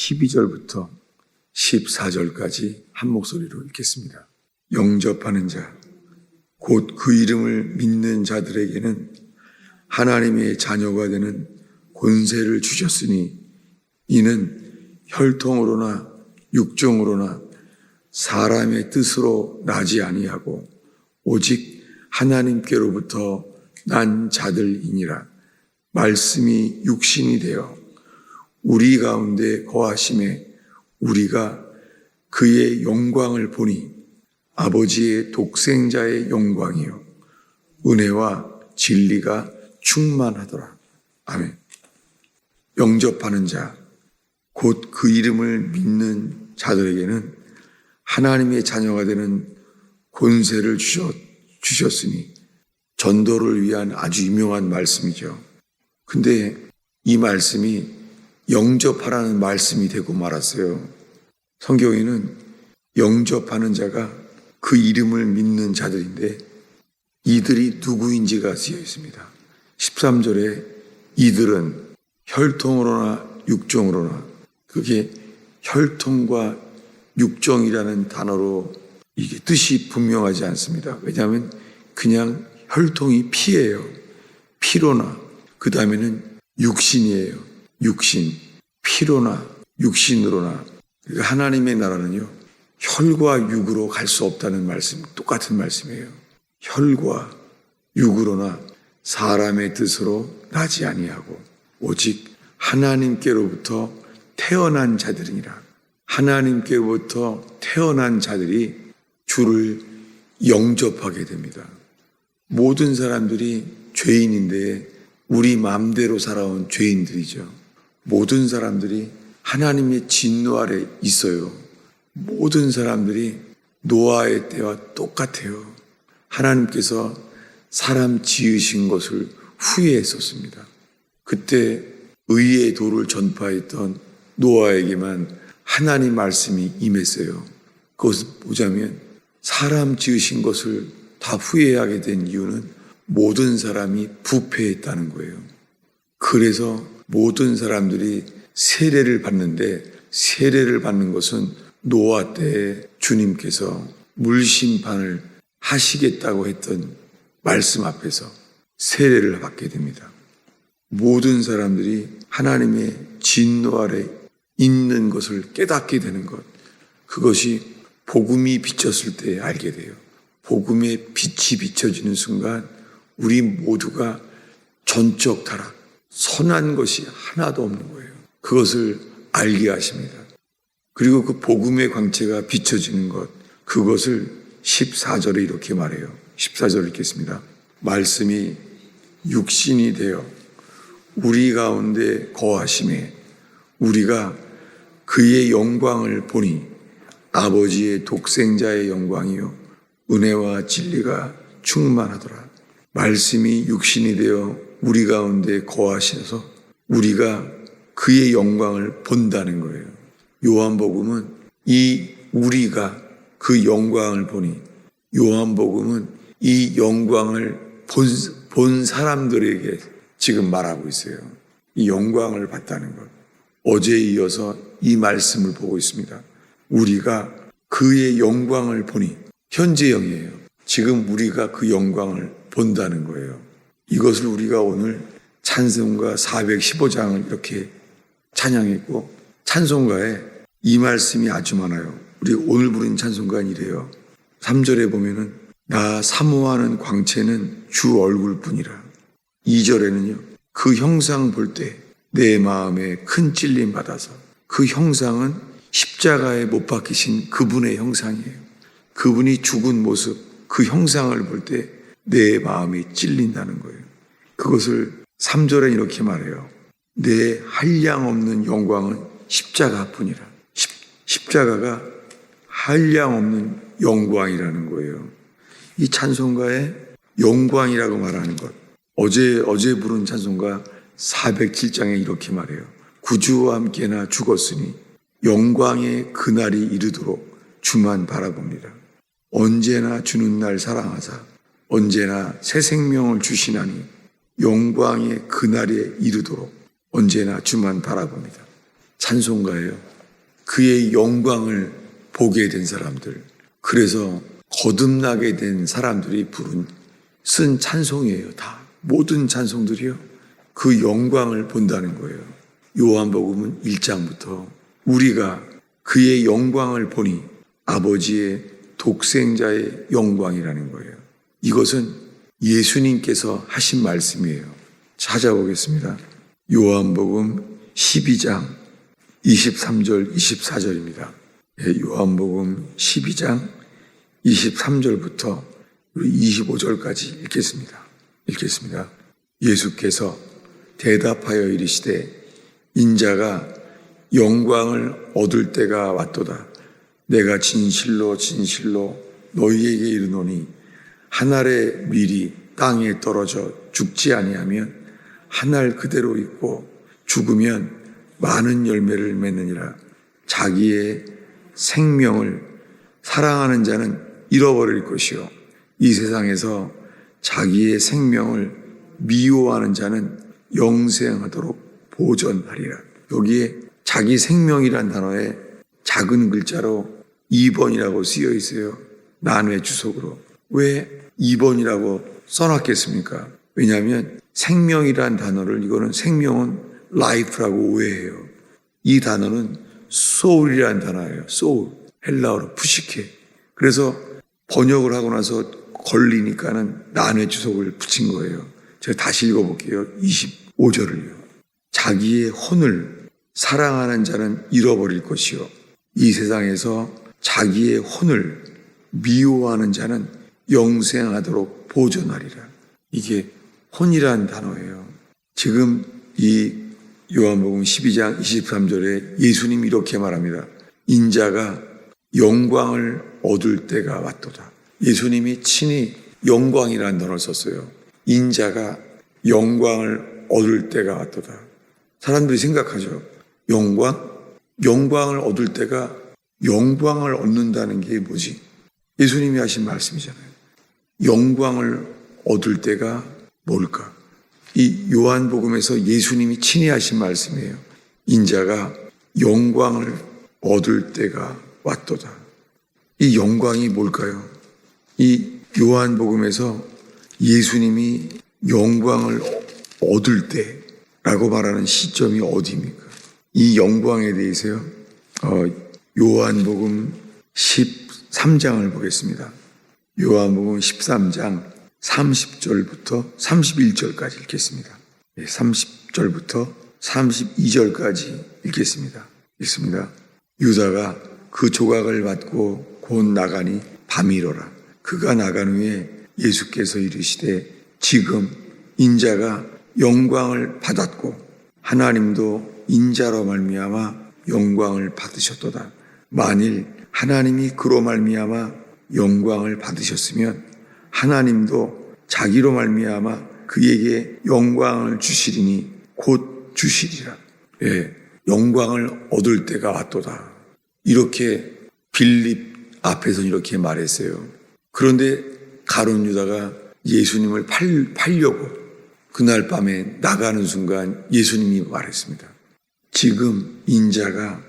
12절부터 14절까지 한 목소리로 읽겠습니다. 영접하는 자, 곧 그 이름을 믿는 자들에게는 하나님의 자녀가 되는 권세를 주셨으니 이는 혈통으로나 육종으로나 사람의 뜻으로 나지 아니하고 오직 하나님께로부터 난 자들이니라. 말씀이 육신이 되어 우리 가운데 거하심에 우리가 그의 영광을 보니 아버지의 독생자의 영광이요 은혜와 진리가 충만하더라. 아멘. 영접하는 자, 곧 그 이름을 믿는 자들에게는 하나님의 자녀가 되는 권세를 주셨으니 전도를 위한 아주 유명한 말씀이죠. 근데 이 말씀이 영접하라는 말씀이 되고 말았어요. 성경에는 영접하는 자가 그 이름을 믿는 자들인데 이들이 누구인지가 쓰여 있습니다. 13절에 이들은 혈통으로나 육종으로나, 그게 혈통과 육종이라는 단어로 이게 뜻이 분명하지 않습니다. 왜냐하면 그냥 혈통이 피예요. 피로나, 그 다음에는 육신이에요. 육신, 피로나 육신으로나. 그러니까 하나님의 나라는요, 혈과 육으로 갈 수 없다는 말씀, 똑같은 말씀이에요. 혈과 육으로나 사람의 뜻으로 나지 아니하고 오직 하나님께로부터 태어난 자들이니라. 하나님께로부터 태어난 자들이 주를 영접하게 됩니다. 모든 사람들이 죄인인데 우리 마음대로 살아온 죄인들이죠. 모든 사람들이 하나님의 진노 아래 있어요. 모든 사람들이 노아의 때와 똑같아요. 하나님께서 사람 지으신 것을 후회했었습니다. 그때 의의 도를 전파했던 노아에게만 하나님 말씀이 임했어요. 그것을 보자면 사람 지으신 것을 다 후회하게 된 이유는 모든 사람이 부패했다는 거예요. 그래서 모든 사람들이 세례를 받는데, 세례를 받는 것은 노아 때에 주님께서 물심판을 하시겠다고 했던 말씀 앞에서 세례를 받게 됩니다. 모든 사람들이 하나님의 진노 아래 있는 것을 깨닫게 되는 것, 그것이 복음이 비쳤을 때 알게 돼요. 복음의 빛이 비춰지는 순간 우리 모두가 전적 타락, 선한 것이 하나도 없는 거예요. 그것을 알게 하십니다. 그리고 그 복음의 광채가 비춰지는 것, 그것을 14절에 이렇게 말해요. 14절 읽겠습니다. 말씀이 육신이 되어 우리 가운데 거하심에 우리가 그의 영광을 보니 아버지의 독생자의 영광이요 은혜와 진리가 충만하더라. 말씀이 육신이 되어 우리 가운데 거하셔서 우리가 그의 영광을 본다는 거예요. 요한복음은 이 우리가 그 영광을 보니, 요한복음은 이 영광을 본 사람들에게 지금 말하고 있어요. 이 영광을 봤다는 것. 어제에 이어서 이 말씀을 보고 있습니다. 우리가 그의 영광을 보니, 현재형이에요. 지금 우리가 그 영광을 본다는 거예요. 이것을 우리가 오늘 찬송가 415장을 이렇게 찬양했고, 찬송가에 이 말씀이 아주 많아요. 우리 오늘 부른 찬송가는 이래요. 3절에 보면은 나 사모하는 광채는 주 얼굴뿐이라. 2절에는요, 그 형상 볼 때 내 마음에 큰 찔림 받아서. 그 형상은 십자가에 못 박히신 그분의 형상이에요. 그분이 죽은 모습, 그 형상을 볼 때 내 마음이 찔린다는 거예요. 그것을 3절에 이렇게 말해요. 내 한량없는 영광은 십자가뿐이라. 십자가가 한량없는 영광이라는 거예요. 이 찬송가에 영광이라고 말하는 것, 어제 부른 찬송가 407장에 이렇게 말해요. 구주와 함께나 죽었으니 영광의 그날이 이르도록 주만 바라봅니다. 언제나 주는 날 사랑하사 언제나 새 생명을 주시나니 영광의 그날에 이르도록 언제나 주만 바라봅니다. 찬송가예요. 그의 영광을 보게 된 사람들, 그래서 거듭나게 된 사람들이 쓴 찬송이에요. 다 모든 찬송들이요, 그 영광을 본다는 거예요. 요한복음은 1장부터 우리가 그의 영광을 보니 아버지의 독생자의 영광이라는 거예요. 이것은 예수님께서 하신 말씀이에요. 찾아보겠습니다. 요한복음 12장 23절 24절입니다. 요한복음 12장 23절부터 25절까지 읽겠습니다. 예수께서 대답하여 이르시되 인자가 영광을 얻을 때가 왔도다. 내가 진실로 진실로 너희에게 이르노니 한 알의 밀이 땅에 떨어져 죽지 아니하면 한 알 그대로 있고 죽으면 많은 열매를 맺느니라. 자기의 생명을 사랑하는 자는 잃어버릴 것이요 이 세상에서 자기의 생명을 미워하는 자는 영생하도록 보존하리라. 여기에 자기 생명이란 단어에 작은 글자로 2번이라고 쓰여 있어요. 난외 주석으로. 왜 2번이라고 써놨겠습니까? 왜냐하면 생명이란 단어를, 이거는 생명은 life라고 오해해요. 이 단어는 soul이란 단어예요. soul. 헬라어로 푸시케. 그래서 번역을 하고 나서 걸리니까는 난외 주석을 붙인 거예요. 제가 다시 읽어볼게요. 25절을요. 자기의 혼을 사랑하는 자는 잃어버릴 것이요 이 세상에서 자기의 혼을 미워하는 자는 영생하도록 보존하리라. 이게 혼이란 단어예요. 지금 이 요한복음 12장 23절에 예수님이 이렇게 말합니다. 인자가 영광을 얻을 때가 왔도다. 예수님이 친히 영광이라는 단어를 썼어요. 인자가 영광을 얻을 때가 왔도다. 사람들이 생각하죠. 영광을 얻을 때가, 영광을 얻는다는 게 뭐지? 예수님이 하신 말씀이잖아요. 영광을 얻을 때가 뭘까? 이 요한복음에서 예수님이 친히 하신 말씀이에요. 인자가 영광을 얻을 때가 왔도다. 이 영광이 뭘까요? 이 요한복음에서 예수님이 영광을 얻을 때라고 말하는 시점이 어디입니까? 이 영광에 대해서요, 요한복음 13장을 보겠습니다. 요한복음 13장 30절부터 31절까지 읽겠습니다. 30절부터 32절까지 읽겠습니다. 읽습니다. 유다가 그 조각을 받고 곧 나가니 밤이로라. 그가 나간 후에 예수께서 이르시되 지금 인자가 영광을 받았고 하나님도 인자로 말미암아 영광을 받으셨도다. 만일 하나님이 그로 말미암아 영광을 받으셨으면 하나님도 자기로 말미암아 그에게 영광을 주시리니 곧 주시리라. 영광을 얻을 때가 왔도다. 이렇게 빌립 앞에서 이렇게 말했어요. 그런데 가룟 유다가 예수님을 팔려고 그날 밤에 나가는 순간 예수님이 말했습니다. 지금 인자가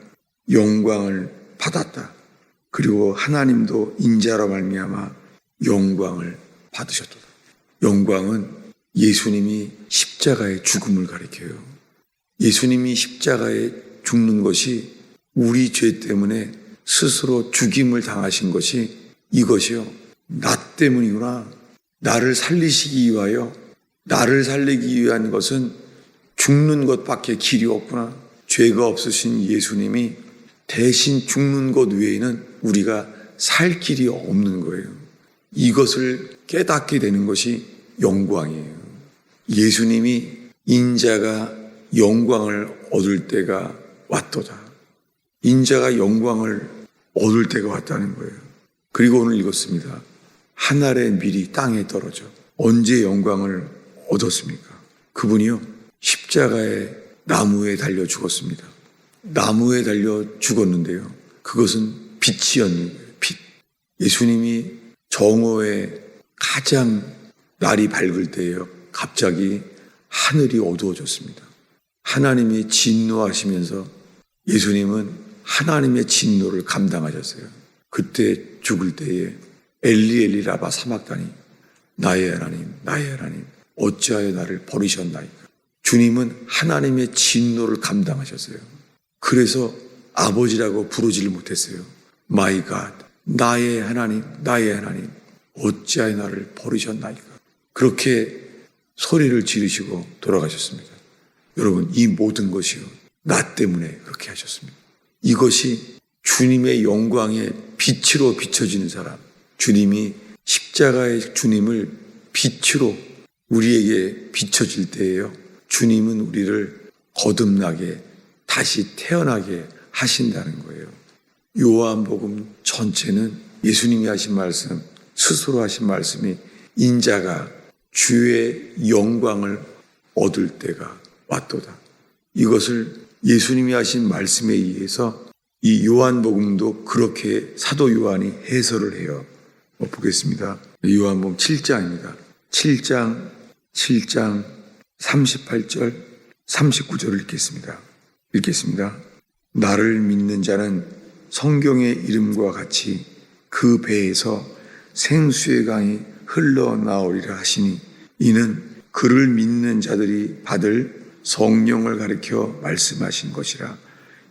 영광을 받았다. 그리고 하나님도 인자로 말미암아 영광을 받으셨도다. 영광은 예수님이 십자가의 죽음을 가리켜요. 예수님이 십자가에 죽는 것이 우리 죄 때문에 스스로 죽임을 당하신 것이 이것이요, 나 때문이구나. 나를 살리시기 위하여, 나를 살리기 위한 것은 죽는 것밖에 길이 없구나. 죄가 없으신 예수님이 대신 죽는 것 외에는 우리가 살 길이 없는 거예요. 이것을 깨닫게 되는 것이 영광이에요. 예수님이 인자가 영광을 얻을 때가 왔도다. 인자가 영광을 얻을 때가 왔다는 거예요. 그리고 오늘 읽었습니다. 한 알의 밀이 땅에 떨어져. 언제 영광을 얻었습니까? 그분이요, 십자가의 나무에 달려 죽었습니다. 나무에 달려 죽었는데요, 그것은 빛이었는 거예요. 빛. 예수님이 정오에 가장 날이 밝을 때에요, 갑자기 하늘이 어두워졌습니다. 하나님이 진노하시면서 예수님은 하나님의 진노를 감당하셨어요. 그때 죽을 때에 엘리 엘리 라마 사막다니, 나의 하나님 나의 하나님 어찌하여 나를 버리셨나이까. 주님은 하나님의 진노를 감당하셨어요. 그래서 아버지라고 부르지를 못했어요. My God, 나의 하나님 나의 하나님 어찌하여 나를 버리셨나이까. 그렇게 소리를 지르시고 돌아가셨습니다. 여러분, 이 모든 것이요, 나 때문에 그렇게 하셨습니다. 이것이 주님의 영광의 빛으로 비춰지는 사람, 주님이 십자가의 주님을 빛으로 우리에게 비춰질 때에요, 주님은 우리를 거듭나게 다시 태어나게 하신다는 거예요. 요한복음 전체는 예수님이 하신 말씀, 스스로 하신 말씀이 인자가 주의 영광을 얻을 때가 왔도다. 이것을 예수님이 하신 말씀에 의해서 이 요한복음도 그렇게 사도 요한이 해설을 해요. 보겠습니다. 요한복음 7장입니다. 7장 38절 39절을 읽겠습니다. 나를 믿는 자는 성경의 이름과 같이 그 배에서 생수의 강이 흘러나오리라 하시니, 이는 그를 믿는 자들이 받을 성령을 가리켜 말씀하신 것이라.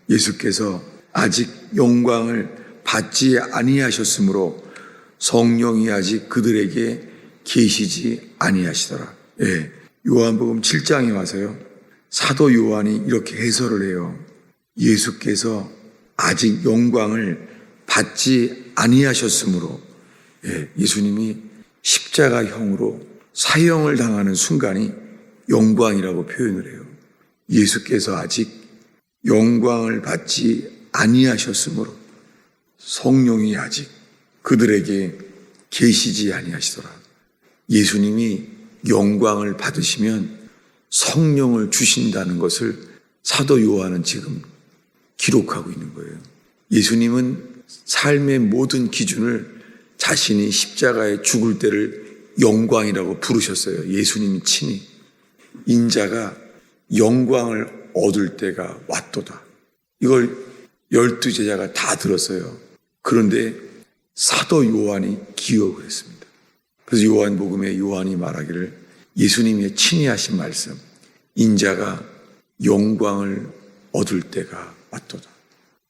예수께서 아직 영광을 받지 아니하셨으므로 성령이 아직 그들에게 계시지 아니하시더라. 요한복음 7장에 와서요, 사도 요한이 이렇게 해설을 해요. 예수께서 아직 영광을 받지 아니하셨으므로, 예수님이 십자가형으로 사형을 당하는 순간이 영광이라고 표현을 해요. 예수께서 아직 영광을 받지 아니하셨으므로 성령이 아직 그들에게 계시지 아니하시더라. 예수님이 영광을 받으시면 성령을 주신다는 것을 사도 요한은 지금 기록하고 있는 거예요. 예수님은 삶의 모든 기준을 자신이 십자가에 죽을 때를 영광이라고 부르셨어요. 예수님이 친히. 인자가 영광을 얻을 때가 왔도다. 이걸 12제자가 다 들었어요. 그런데 사도 요한이 기억을 했습니다. 그래서 요한복음에 요한이 말하기를, 예수님이 친히 하신 말씀, 인자가 영광을 얻을 때가 왔도다.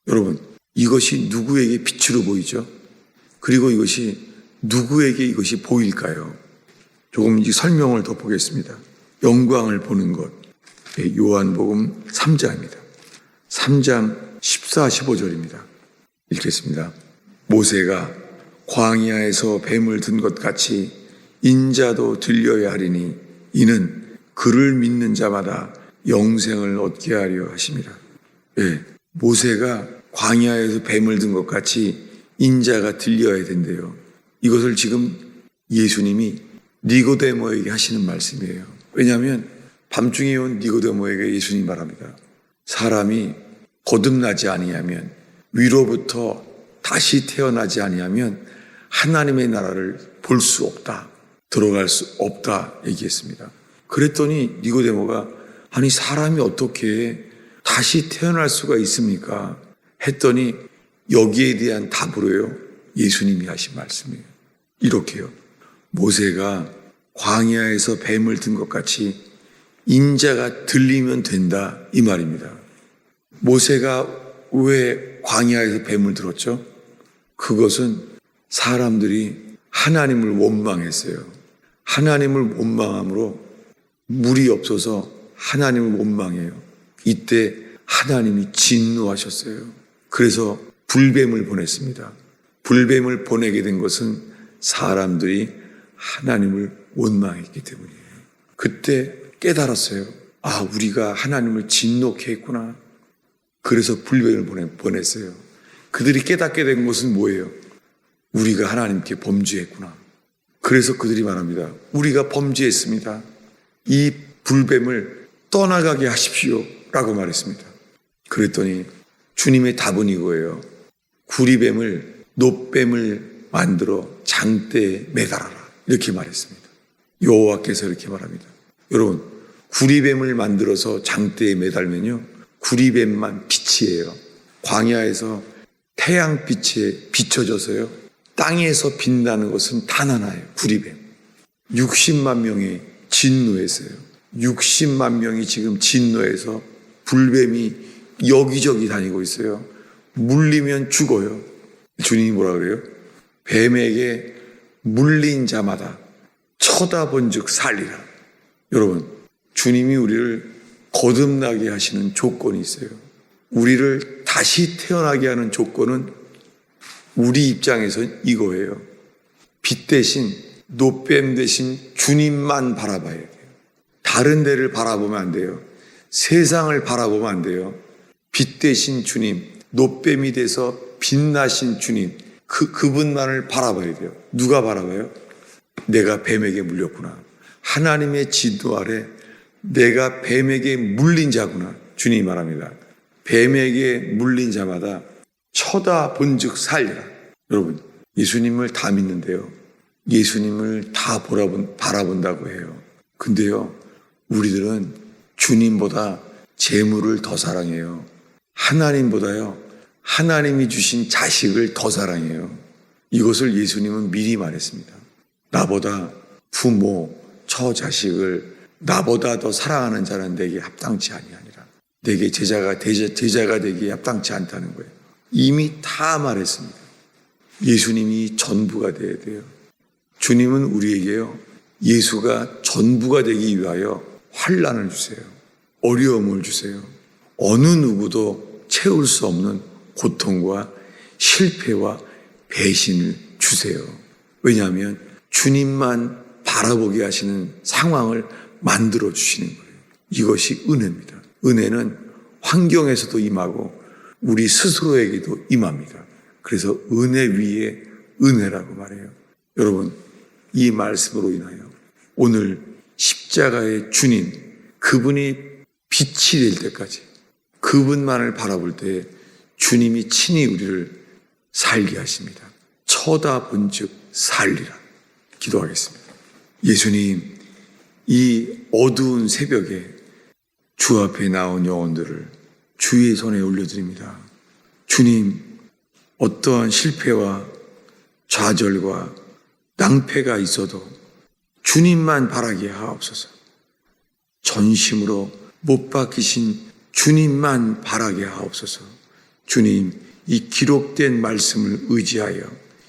여러분, 이것이 누구에게 빛으로 보이죠? 그리고 이것이 누구에게 이것이 보일까요? 조금 이 설명을 더 보겠습니다. 영광을 보는 것, 요한복음 3장입니다. 3장 14, 15절입니다. 읽겠습니다. 모세가 광야에서 뱀을 든 것 같이 인자도 들려야 하리니, 이는 그를 믿는 자마다 영생을 얻게 하려 하심이라. 모세가 광야에서 뱀을 든 것 같이 인자가 들려야 된대요. 이것을 지금 예수님이 니고데모에게 하시는 말씀이에요. 왜냐하면 밤중에 온 니고데모에게 예수님이 말합니다. 사람이 거듭나지 아니하면, 위로부터 다시 태어나지 아니하면 하나님의 나라를 볼 수 없다, 들어갈 수 없다 얘기했습니다. 그랬더니 니고데모가, 아니 사람이 어떻게 다시 태어날 수가 있습니까? 했더니 여기에 대한 답으로요, 예수님이 하신 말씀이에요. 이렇게요. 모세가 광야에서 뱀을 든 것 같이 인자가 들리면 된다, 이 말입니다. 모세가 왜 광야에서 뱀을 들었죠? 그것은 사람들이 하나님을 원망했어요. 하나님을 원망함으로 물이 없어서 하나님을 원망해요. 이때 하나님이 진노하셨어요. 그래서 불뱀을 보냈습니다. 불뱀을 보내게 된 것은 사람들이 하나님을 원망했기 때문이에요. 그때 깨달았어요. 아, 우리가 하나님을 진노케 했구나. 그래서 불뱀을 보냈어요. 그들이 깨닫게 된 것은 뭐예요? 우리가 하나님께 범죄했구나. 그래서 그들이 말합니다. 우리가 범죄했습니다. 이 불뱀을 떠나가게 하십시오 라고 말했습니다. 그랬더니 주님의 답은 이거예요. 구리뱀을, 놋뱀을 만들어 장대에 매달아라, 이렇게 말했습니다. 여호와께서 이렇게 말합니다. 여러분, 구리뱀을 만들어서 장대에 매달면요, 구리뱀만 빛이에요. 광야에서 태양빛에 비춰져서요. 땅에서 빛나는 것은 단 하나예요. 구리뱀. 60만 명이 진노했어요. 60만 명이 지금 진노해서 불뱀이 여기저기 다니고 있어요. 물리면 죽어요. 주님이 뭐라 그래요? 뱀에게 물린 자마다 쳐다본 즉 살리라. 여러분, 주님이 우리를 거듭나게 하시는 조건이 있어요. 우리를 다시 태어나게 하는 조건은 우리 입장에서 이거예요. 빛 대신, 노뱀 대신 주님만 바라봐야 돼요. 다른 데를 바라보면 안 돼요. 세상을 바라보면 안 돼요. 빛 대신 주님, 노뱀이 돼서 빛나신 주님, 그분만을 바라봐야 돼요. 누가 바라봐요? 내가 뱀에게 물렸구나. 하나님의 진노 아래 내가 뱀에게 물린 자구나. 주님이 말합니다. 뱀에게 물린 자마다 쳐다본 즉 살리라. 여러분, 예수님을 다 믿는데요. 예수님을 다 바라본다고 해요. 근데요, 우리들은 주님보다 재물을 더 사랑해요. 하나님보다요, 하나님이 주신 자식을 더 사랑해요. 이것을 예수님은 미리 말했습니다. 나보다 부모, 처자식을 나보다 더 사랑하는 자는 내게 합당치 아니하니라. 내게 제자가 되기에 합당치 않다는 거예요. 이미 다 말했습니다. 예수님이 전부가 되어야 돼요. 주님은 우리에게요, 예수가 전부가 되기 위하여 환난을 주세요. 어려움을 주세요. 어느 누구도 채울 수 없는 고통과 실패와 배신을 주세요. 왜냐하면 주님만 바라보게 하시는 상황을 만들어 주시는 거예요. 이것이 은혜입니다. 은혜는 환경에서도 임하고 우리 스스로에게도 임합니다. 그래서 은혜 위에 은혜라고 말해요. 여러분, 이 말씀으로 인하여 오늘 십자가의 주님, 그분이 빛이 될 때까지 그분만을 바라볼 때 주님이 친히 우리를 살게 하십니다. 쳐다본 즉 살리라. 기도하겠습니다. 예수님, 이 어두운 새벽에 주 앞에 나온 영혼들을 주의 손에 올려드립니다. 주님, 어떠한 실패와 좌절과 낭패가 있어도 주님만 바라게 하옵소서. 전심으로 못 박히신 주님만 바라게 하옵소서. 주님, 이 기록된 말씀을 의지하여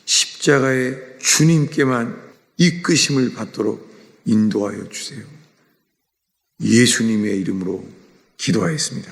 십자가의 주님께만 이끄심을 받도록 인도하여 주세요. 예수님의 이름으로 기도하였습니다.